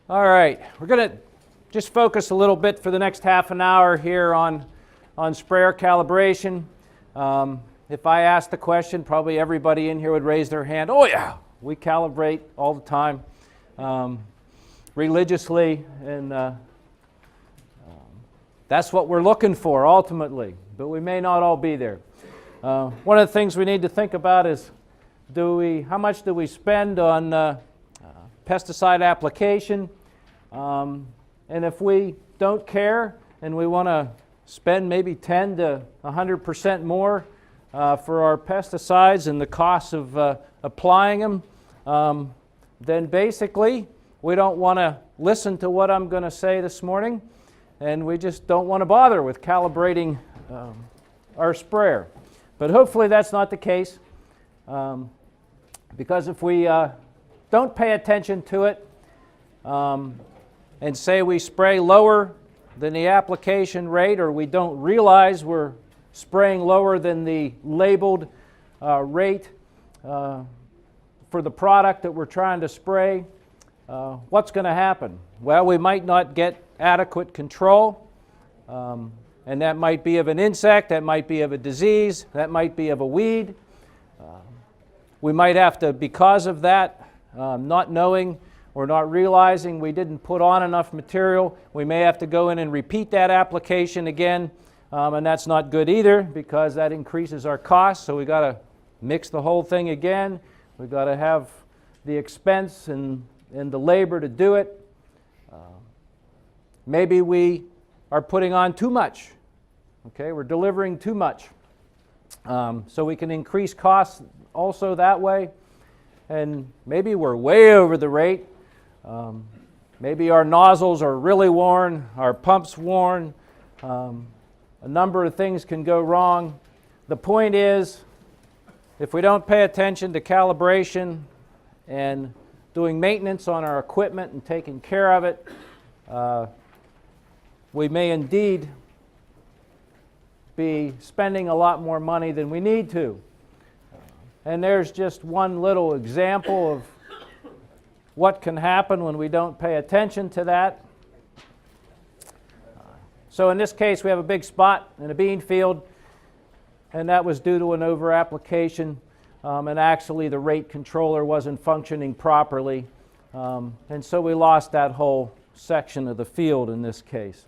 All right, we're going to just focus a little bit for the next half an hour here on sprayer calibration. If I asked the question, probably everybody in here would raise their hand. Oh yeah, we calibrate all the time, religiously, and that's what we're looking for ultimately, but we may not all be there. One of the things we need to think about is how much do we spend on pesticide application, and if we don't care and we want to spend maybe 10 to 100% more for our pesticides and the cost of applying them, then basically we don't want to listen to what I'm going to say this morning, and we just don't want to bother with calibrating our sprayer. But hopefully that's not the case, because if we don't pay attention to it and say we spray lower than the application rate, or we don't realize we're spraying lower than the labeled rate for the product that we're trying to spray, what's going to happen? Well, we might not get adequate control, and that might be of an insect, that might be of a disease, that might be of a weed. We might have to, because of that, not knowing or not realizing we didn't put on enough material, we may have to go in and repeat that application again, and that's not good either, because that increases our costs. So we got to mix the whole thing again. We've got to have the expense and the labor to do it. Maybe we are putting on too much. Okay, we're delivering too much. So we can increase costs also that way. And maybe we're way over the rate. Maybe our nozzles are really worn, our pump's worn. A number of things can go wrong. The point is, if we don't pay attention to calibration and doing maintenance on our equipment and taking care of it, we may indeed be spending a lot more money than we need to. And there's just one little example of what can happen when we don't pay attention to that. So in this case, we have a big spot in a bean field, and that was due to an over-application, and actually the rate controller wasn't functioning properly, and so we lost that whole section of the field in this case.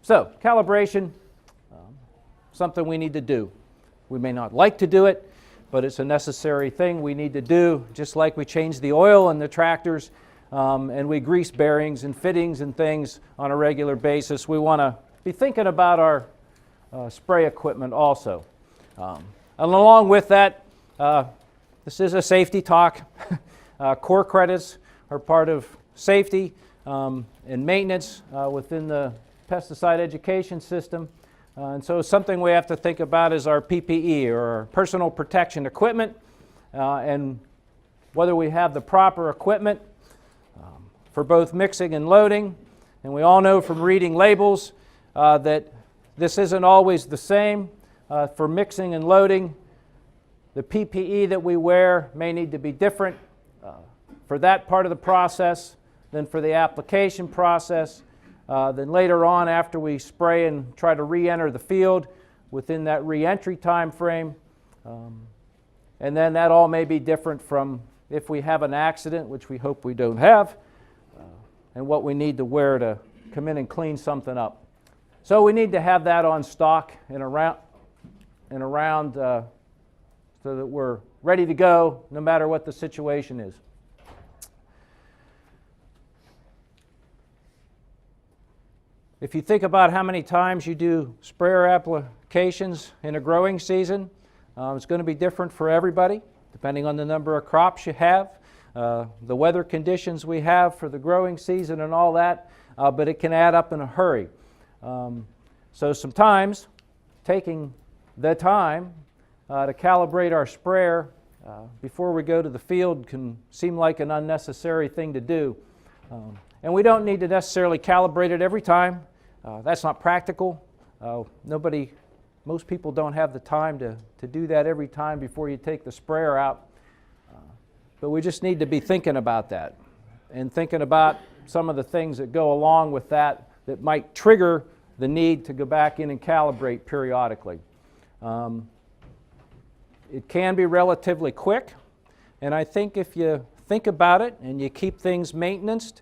So calibration, something we need to do. We may not like to do it, but it's a necessary thing we need to do, just like we change the oil in the tractors and we grease bearings and fittings and things on a regular basis. We want to be thinking about our spray equipment also. And along with that, this is a safety talk. Core credits are part of safety and maintenance within the pesticide education system. And so something we have to think about is our PPE, or our personal protection equipment, and whether we have the proper equipment for both mixing and loading. And we all know from reading labels that this isn't always the same. For mixing and loading, the PPE that we wear may need to be different for that part of the process than for the application process. Then later on, after we spray and try to re-enter the field within that re-entry time frame. And then that all may be different from if we have an accident, which we hope we don't have, and what we need to wear to come in and clean something up. So we need to have that on stock and around so that we're ready to go no matter what the situation is. If you think about how many times you do sprayer applications in a growing season, it's going to be different for everybody, depending on the number of crops you have, the weather conditions we have for the growing season and all that, but it can add up in a hurry. So sometimes taking the time to calibrate our sprayer before we go to the field can seem like an unnecessary thing to do. And we don't need to necessarily calibrate it every time. That's not practical. Most people don't have the time to do that every time before you take the sprayer out. But we just need to be thinking about that and thinking about some of the things that go along with that that might trigger the need to go back in and calibrate periodically. It can be relatively quick, and I think if you think about it and you keep things maintained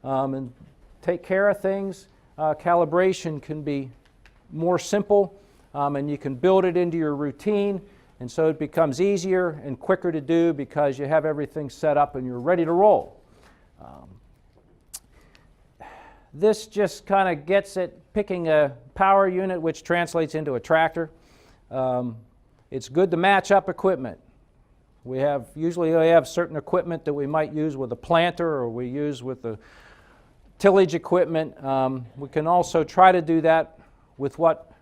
and take care of things, calibration can be more simple, and you can build it into your routine, and so it becomes easier and quicker to do because you have everything set up and you're ready to roll. This just kind of gets at picking a power unit which translates into a tractor. It's good to match up equipment. Usually we have certain equipment that we might use with a planter or we use with the tillage equipment. We can also try to do that with what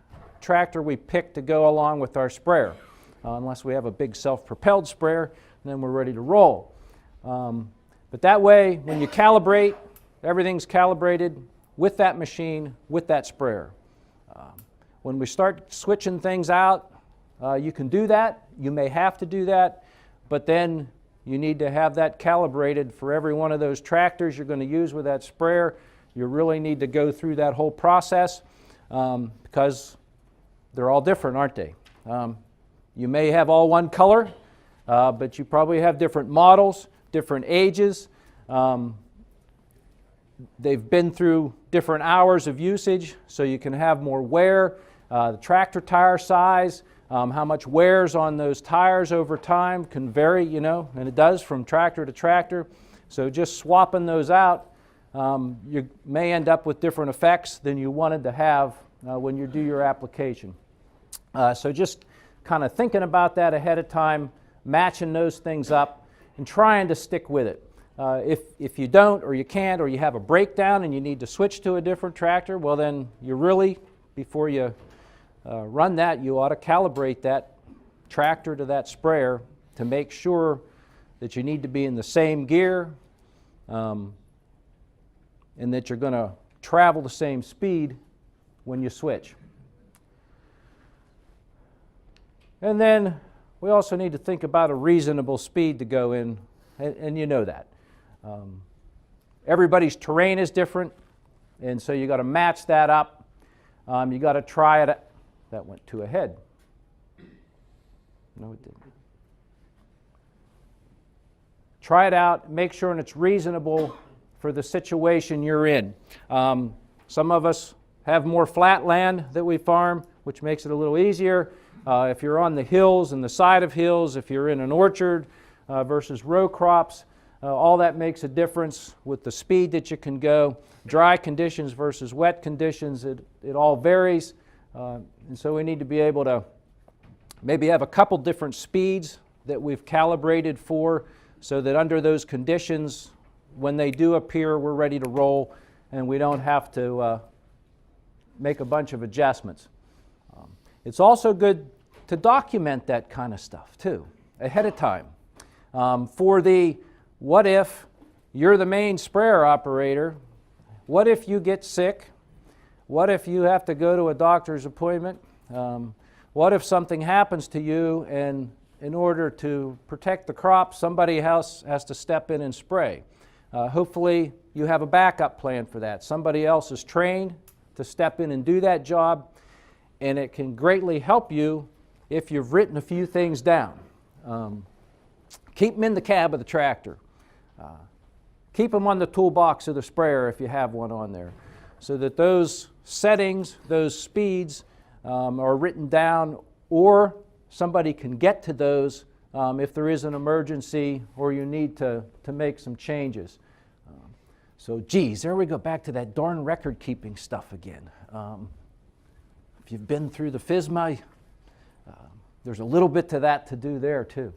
tractor we pick to go along with our sprayer. Unless we have a big self-propelled sprayer, then we're ready to roll. But that way, when you calibrate, everything's calibrated with that machine, with that sprayer. When we start switching things out, you can do that. You may have to do that, but then you need to have that calibrated for every one of those tractors you're going to use with that sprayer. You really need to go through that whole process because they're all different, aren't they? You may have all one color, but you probably have different models, different ages. They've been through different hours of usage, so you can have more wear. The tractor tire size, how much wears on those tires over time can vary, and it does from tractor to tractor. So just swapping those out, you may end up with different effects than you wanted to have when you do your application. So just kind of thinking about that ahead of time, matching those things up, and trying to stick with it. If you don't, or you can't, or you have a breakdown and you need to switch to a different tractor, well then you really, before you run that, you ought to calibrate that tractor to that sprayer to make sure that you need to be in the same gear and that you're going to travel the same speed when you switch. And then we also need to think about a reasonable speed to go in, and you know that. Everybody's terrain is different, and so you got to match that up. You got to try it. That went too ahead. No, it didn't. Try it out, make sure it's reasonable for the situation you're in. Some of us have more flat land that we farm, which makes it a little easier. If you're on the hills and the side of hills, if you're in an orchard versus row crops, all that makes a difference with the speed that you can go. Dry conditions versus wet conditions, it all varies. And so we need to be able to maybe have a couple different speeds that we've calibrated for so that under those conditions, when they do appear, we're ready to roll and we don't have to make a bunch of adjustments. It's also good to document that kind of stuff too, ahead of time. For the what if you're the main sprayer operator, what if you get sick? What if you have to go to a doctor's appointment? What if something happens to you and in order to protect the crop, somebody else has to step in and spray? Hopefully you have a backup plan for that. Somebody else is trained to step in and do that job, and it can greatly help you if you've written a few things down. Keep them in the cab of the tractor. Keep them on the toolbox of the sprayer if you have one on there, so that those settings, those speeds are written down, or somebody can get to those if there is an emergency or you need to make some changes. So geez, there we go, back to that darn record keeping stuff again. If you've been through the FSMA, there's a little bit to that to do there too.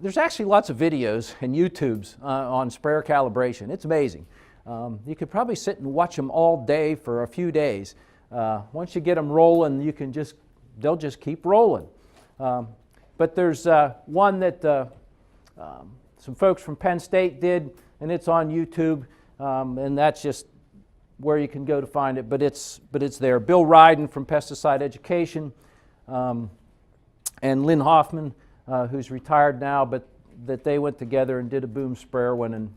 There's actually lots of videos and YouTubes on sprayer calibration. It's amazing. You could probably sit and watch them all day for a few days. Once you get them rolling, they'll just keep rolling. But there's one that some folks from Penn State did, and it's on YouTube, and that's just where you can go to find it. But it's there. Bill Ryden from Pesticide Education, and Lynn Hoffman, who's retired now, but that they went together and did a boom sprayer one, and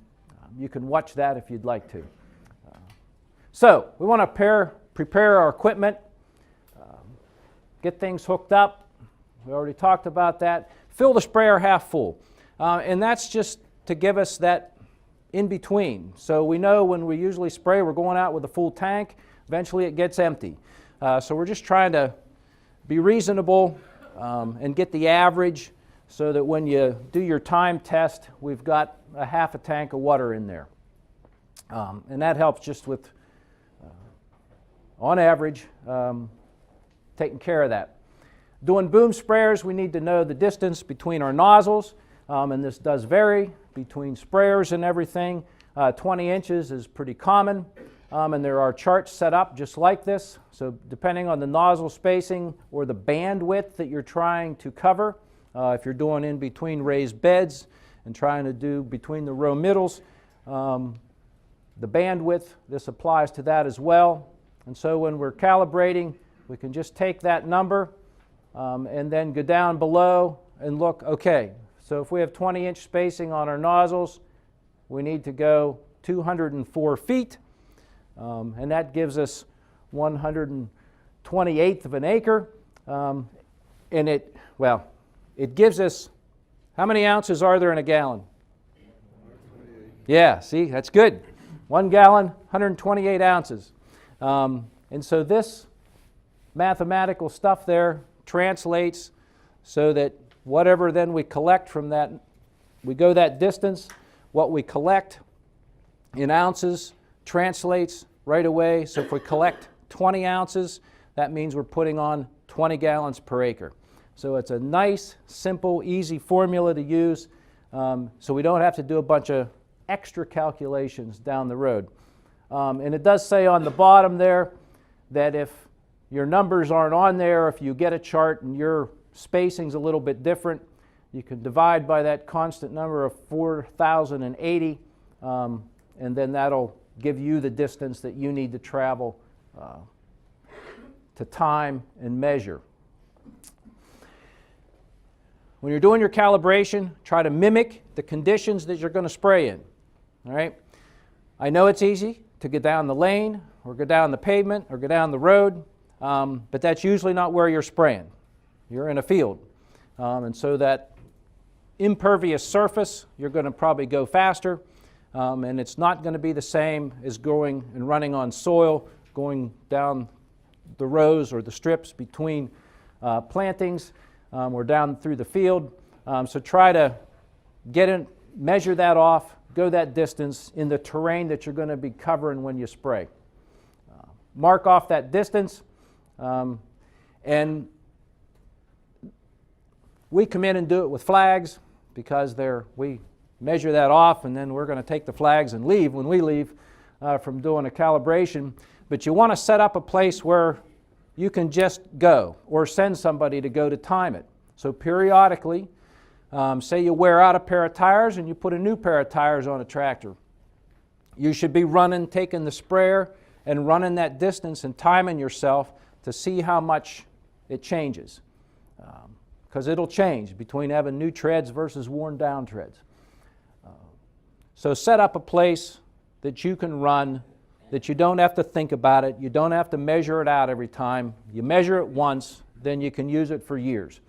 You can watch that if you'd like to. So we want to prepare our equipment, get things hooked up. We already talked about that. Fill the sprayer half full. And that's just to give us that in between. So we know when we usually spray, we're going out with a full tank. Eventually it gets empty. So we're just trying to be reasonable and get the average so that when you do your time test, we've got a half a tank of water in there. And that helps just with, on average, taking care of that. Doing boom sprayers, we need to know the distance between our nozzles, and this does vary between sprayers and everything. 20 inches is pretty common, and there are charts set up just like this. So depending on the nozzle spacing or the bandwidth that you're trying to cover, if you're doing in between raised beds and trying to do between the row middles, the bandwidth, this applies to that as well. And so when we're calibrating, we can just take that number and then go down below and look, okay, so if we have 20-inch spacing on our nozzles, we need to go 204 feet, and that gives us 128th of an acre, and it gives us, how many ounces are there in a gallon? Yeah, see, that's good. 1 gallon, 128 ounces. And so this mathematical stuff there translates so that whatever then we collect from that, we go that distance, what we collect in ounces translates right away. So if we collect 20 ounces, that means we're putting on 20 gallons per acre. So it's a nice, simple, easy formula to use, so we don't have to do a bunch of extra calculations down the road. And it does say on the bottom there that if your numbers aren't on there, if you get a chart and your spacing's a little bit different, you can divide by that constant number of 4,080, and then that'll give you the distance that you need to travel to time and measure. When you're doing your calibration, try to mimic the conditions that you're going to spray in. All right? I know it's easy to get down the lane or go down the pavement or go down the road, but that's usually not where you're spraying. You're in a field. And so that impervious surface, you're going to probably go faster, and it's not going to be the same as going and running on soil, going down the rows or the strips between plantings or down through the field. So try to get in, measure that off, go that distance in the terrain that you're going to be covering when you spray. Mark off that distance, and we come in and do it with flags because we measure that off, and then we're going to take the flags and leave when we leave from doing a calibration. But you want to set up a place where you can just go or send somebody to go to time it. So periodically, say you wear out a pair of tires and you put a new pair of tires on a tractor. You should be taking the sprayer and running that distance and timing yourself to see how much it changes. Because it'll change between having new treads versus worn down treads. So set up a place that you can run, that you don't have to think about it, you don't have to measure it out every time. You measure it once, then you can use it for years.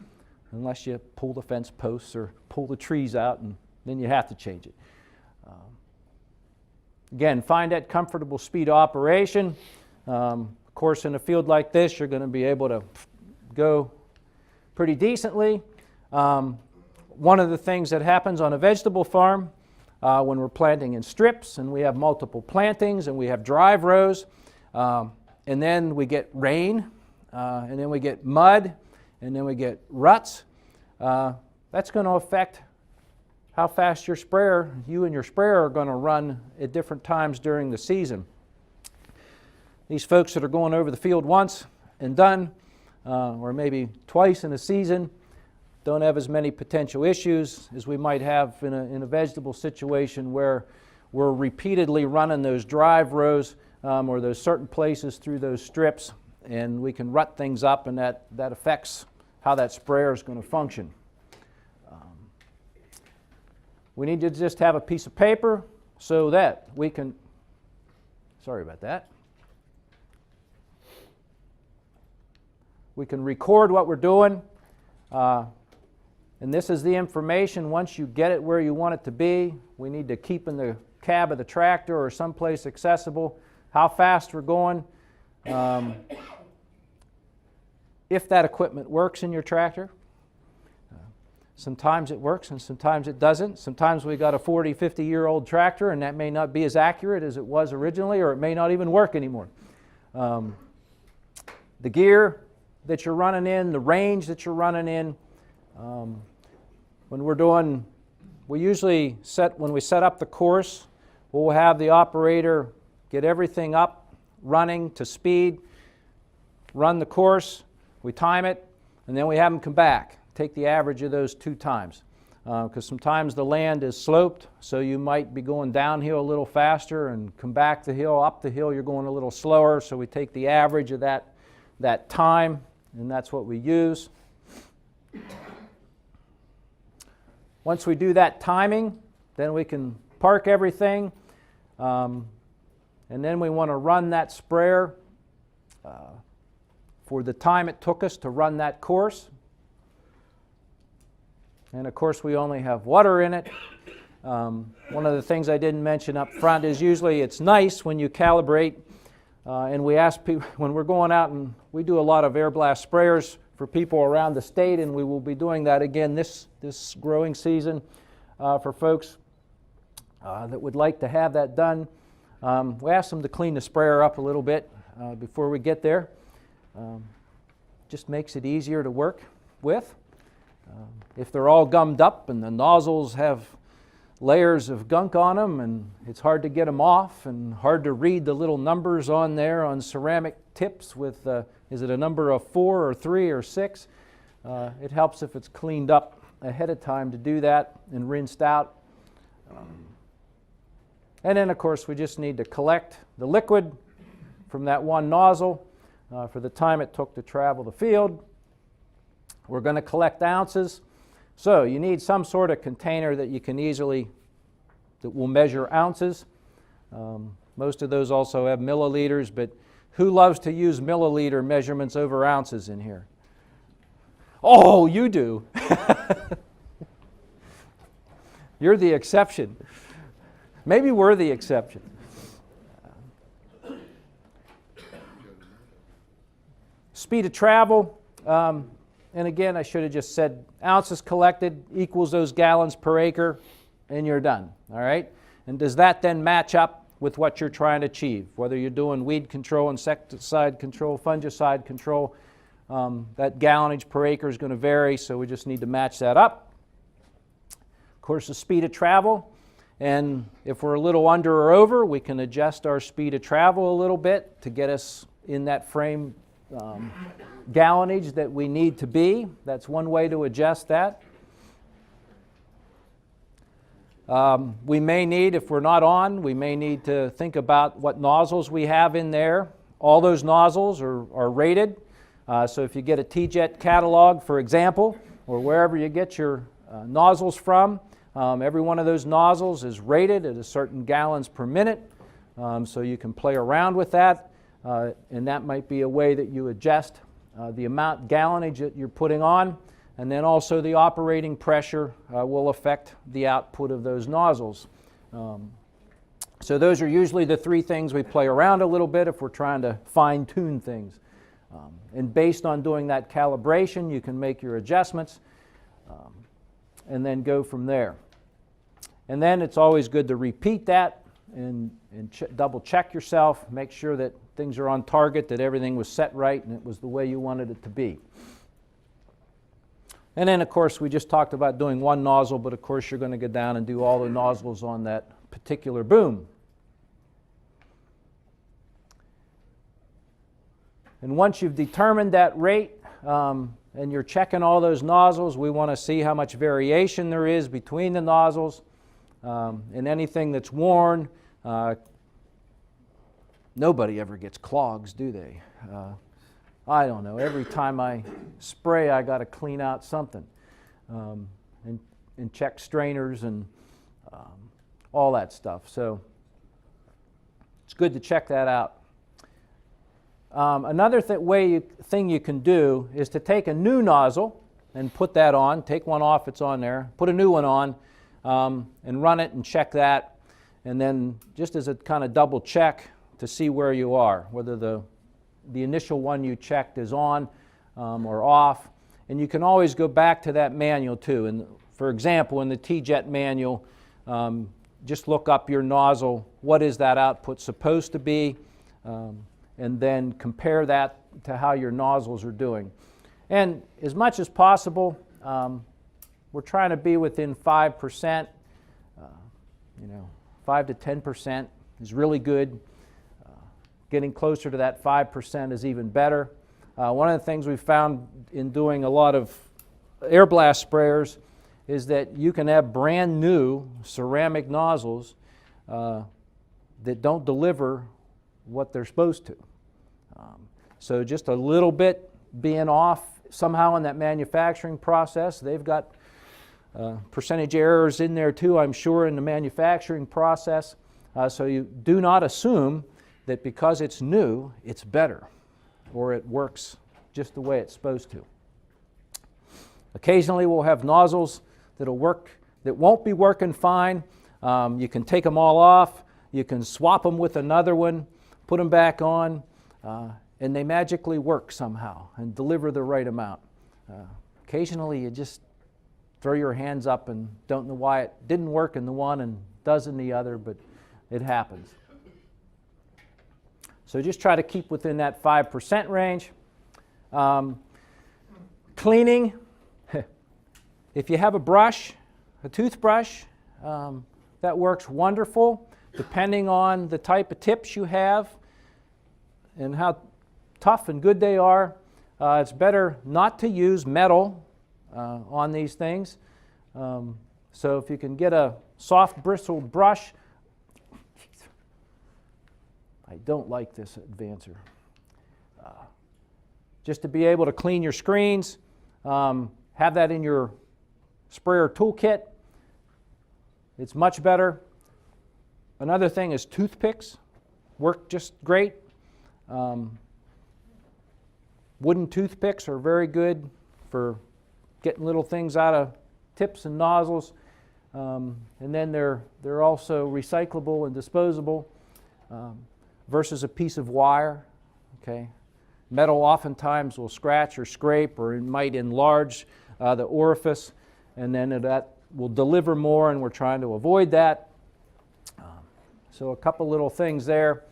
Unless you pull the fence posts or pull the trees out, and then you have to change it. Again, find that comfortable speed of operation. Of course, in a field like this, you're going to be able to go pretty decently. One of the things that happens on a vegetable farm when we're planting in strips and we have multiple plantings and we have drive rows, and then we get rain, and then we get mud, and then we get ruts, that's going to affect how fast you and your sprayer are going to run at different times during the season. These folks that are going over the field once and done, or maybe twice in a season, don't have as many potential issues as we might have in a vegetable situation where we're repeatedly running those drive rows or those certain places through those strips, and we can rut things up, and that affects how that sprayer is going to function. We need to just have a piece of paper, so that we can, sorry about that, we can record what we're doing. And this is the information. Once you get it where you want it to be, we need to keep in the cab of the tractor or someplace accessible how fast we're going. If that equipment works in your tractor. Sometimes it works and sometimes it doesn't. Sometimes we got a 40, 50-year-old tractor and that may not be as accurate as it was originally, or it may not even work anymore. The gear that you're running in, the range that you're running in. When we're doing, when we set up the course, we'll have the operator get everything up, running to speed, run the course, we time it, and then we have them come back. Take the average of those 2 times. Because sometimes the land is sloped, so you might be going downhill a little faster and come back the hill, up the hill you're going a little slower, so we take the average of that time, and that's what we use. Once we do that timing, then we can park everything, and then we want to run that sprayer for the time it took us to run that course. And of course we only have water in it. One of the things I didn't mention up front is usually it's nice when you calibrate, and we ask people, when we're going out, and we do a lot of air blast sprayers for people around the state, and we will be doing that again this growing season for folks that would like to have that done. We ask them to clean the sprayer up a little bit before we get there. Just makes it easier to work with. If they're all gummed up and the nozzles have layers of gunk on them and it's hard to get them off and hard to read the little numbers on there on ceramic tips with, is it a number of 4 or 3 or 6? It helps if it's cleaned up ahead of time to do that and rinsed out. And then of course we just need to collect the liquid from that one nozzle for the time it took to travel the field. We're going to collect ounces. So you need some sort of container that you can easily, that will measure ounces. Most of those also have milliliters, but who loves to use milliliter measurements over ounces in here? Oh, you do. You're the exception. Maybe we're the exception. Speed of travel. And again, I should have just said ounces collected equals those gallons per acre, and you're done, all right? And does that then match up with what you're trying to achieve? Whether you're doing weed control, insecticide control, fungicide control, that gallonage per acre is going to vary, so we just need to match that up. Of course, the speed of travel, and if we're a little under or over, we can adjust our speed of travel a little bit to get us in that frame gallonage that we need to be. That's one way to adjust that. We may need, if we're not on, we may need to think about what nozzles we have in there. All those nozzles are rated. So if you get a TJet catalog, for example, or wherever you get your nozzles from, every one of those nozzles is rated at a certain gallons per minute. So you can play around with that, and that might be a way that you adjust the amount gallonage that you're putting on, and then also the operating pressure will affect the output of those nozzles. So those are usually the 3 things we play around a little bit if we're trying to fine-tune things. And based on doing that calibration, you can make your adjustments and then go from there. And then it's always good to repeat that and double check yourself, make sure that things are on target, that everything was set right and it was the way you wanted it to be. And then of course we just talked about doing one nozzle, but of course you're going to go down and do all the nozzles on that particular boom. And once you've determined that rate and you're checking all those nozzles, we want to see how much variation there is between the nozzles, and anything that's worn. Nobody ever gets clogs, do they? I don't know. Every time I spray, I got to clean out something and check strainers and all that stuff. So it's good to check that out. Another thing you can do is to take a new nozzle and put that on. Take one off, it's on there. Put a new one on and run it and check that. And then just as a kind of double check to see where you are, whether the initial one you checked is on or off. And you can always go back to that manual too. And for example, in the T-Jet manual, just look up your nozzle. What is that output supposed to be? And then compare that to how your nozzles are doing. And as much as possible, we're trying to be within 5%. 5 to 10% is really good. Getting closer to that 5% is even better. One of the things we've found in doing a lot of air blast sprayers is that you can have brand new ceramic nozzles that don't deliver what they're supposed to. So just a little bit being off somehow in that manufacturing process. They've got percentage errors in there too, I'm sure, in the manufacturing process. So you do not assume that because it's new, it's better or it works just the way it's supposed to. Occasionally we'll have nozzles that'll work that won't be working fine. You can take them all off, you can swap them with another one, put them back on, and they magically work somehow and deliver the right amount. Occasionally you just throw your hands up and don't know why it didn't work in the one and does in the other, but it happens. So just try to keep within that 5% range. Cleaning, if you have a brush, a toothbrush, that works wonderful. Depending on the type of tips you have and how tough and good they are, it's better not to use metal on these things. So if you can get a soft bristled brush, I don't like this advancer. Just to be able to clean your screens, have that in your sprayer toolkit. It's much better. Another thing is toothpicks work just great. Wooden toothpicks are very good for getting little things out of tips and nozzles. And then they're also recyclable and disposable versus a piece of wire. Okay. Metal oftentimes will scratch or scrape, or it might enlarge the orifice, and then that will deliver more, and we're trying to avoid that. So a couple little things there.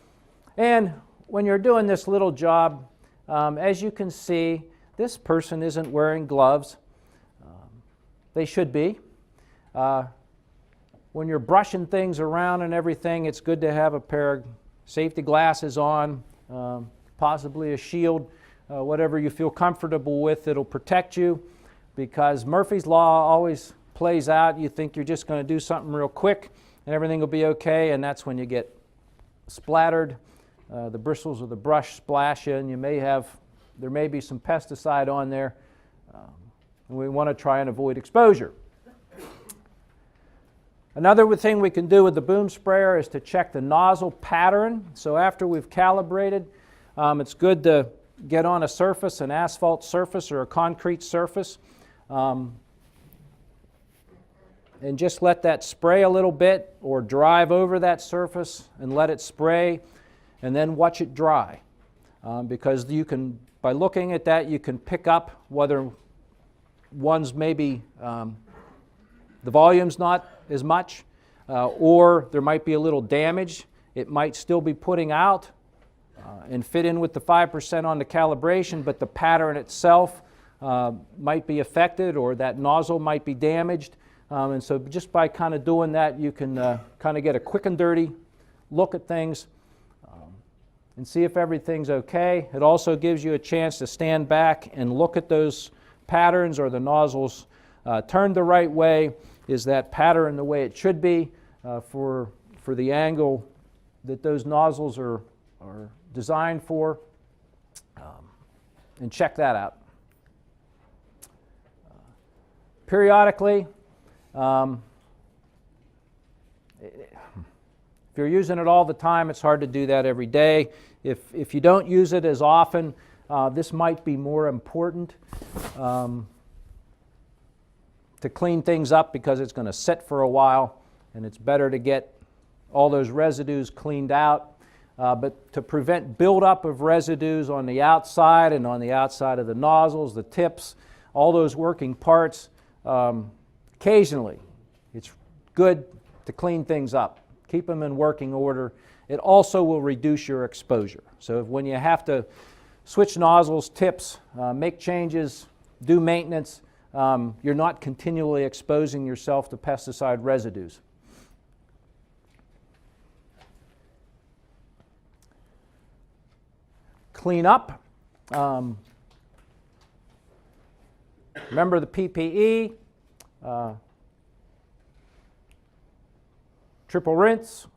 And when you're doing this little job, as you can see, this person isn't wearing gloves. They should be. When you're brushing things around and everything, it's good to have a pair of safety glasses on, possibly a shield, whatever you feel comfortable with that'll protect you, because Murphy's Law always plays out. You think you're just going to do something real quick and everything will be okay, and that's when you get splattered. The bristles of the brush splash in. There may be some pesticide on there, and we want to try and avoid exposure. Another thing we can do with the boom sprayer is to check the nozzle pattern. So after we've calibrated, it's good to get on a surface, an asphalt surface or a concrete surface, and just let that spray a little bit, or drive over that surface and let it spray, and then watch it dry. Because you can, by looking at that, you can pick up whether one's maybe the volume's not as much, or there might be a little damage. It might still be putting out and fit in with the 5% on the calibration, but the pattern itself might be affected, or that nozzle might be damaged. And so just by kind of doing that, you can kind of get a quick and dirty look at things and see if everything's okay. It also gives you a chance to stand back and look at those patterns, or the nozzles turned the right way. Is that pattern the way it should be for the angle that those nozzles are designed for? And check that out. Periodically, If you're using it all the time, it's hard to do that every day. If you don't use it as often, this might be more important to clean things up because it's going to sit for a while, and it's better to get all those residues cleaned out. But to prevent buildup of residues on the outside and on the outside of the nozzles, the tips, all those working parts, occasionally it's good to clean things up. Keep them in working order. It also will reduce your exposure. So when you have to switch nozzles, tips, make changes, do maintenance, you're not continually exposing yourself to pesticide residues. Clean up. Remember the PPE. Triple rinse.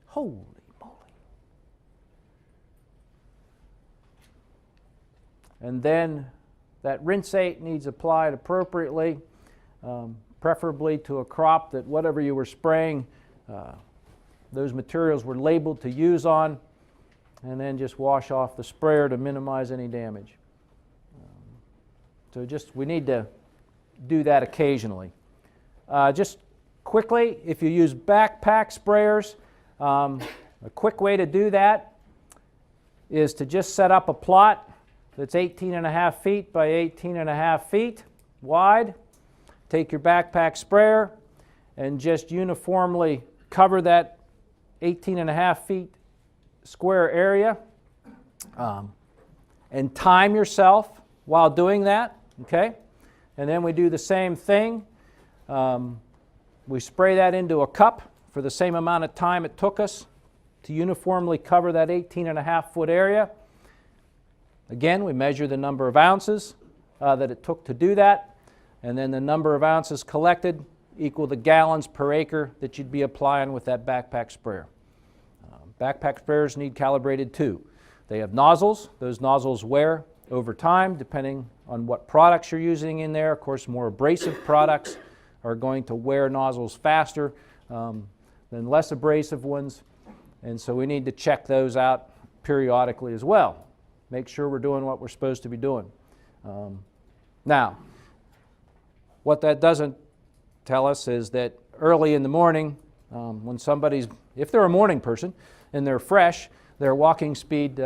Holy moly. And then that rinseate needs applied appropriately, preferably to a crop that whatever you were spraying, those materials were labeled to use on, and then just wash off the sprayer to minimize any damage. So we need to do that occasionally. Just quickly, if you use backpack sprayers, a quick way to do that is to just set up a plot that's 18.5 feet by 18.5 feet wide. Take your backpack sprayer and just uniformly cover that 18.5 feet square area, and time yourself while doing that, okay? And then we do the same thing. We spray that into a cup for the same amount of time it took us to uniformly cover that 18.5 foot area. Again, we measure the number of ounces that it took to do that, and then the number of ounces collected equal the gallons per acre that you'd be applying with that backpack sprayer. Backpack sprayers need calibrated too. They have nozzles. Those nozzles wear over time depending on what products you're using in there. Of course, more abrasive products are going to wear nozzles faster than less abrasive ones, and so we need to check those out periodically as well. Make sure we're doing what we're supposed to be doing. Now, what that doesn't tell us is that early in the morning, when somebody's, if they're a morning person and they're fresh, their walking speed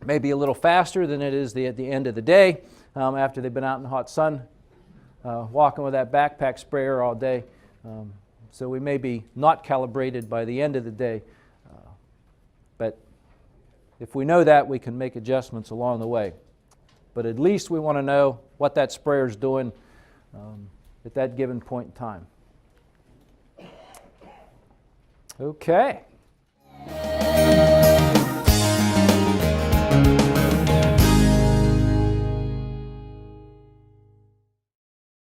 may be a little faster than it is at the end of the day after they've been out in the hot sun walking with that backpack sprayer all day. So we may be not calibrated by the end of the day. But if we know that, we can make adjustments along the way. But at least we want to know what that sprayer is doing at that given point in time. Okay.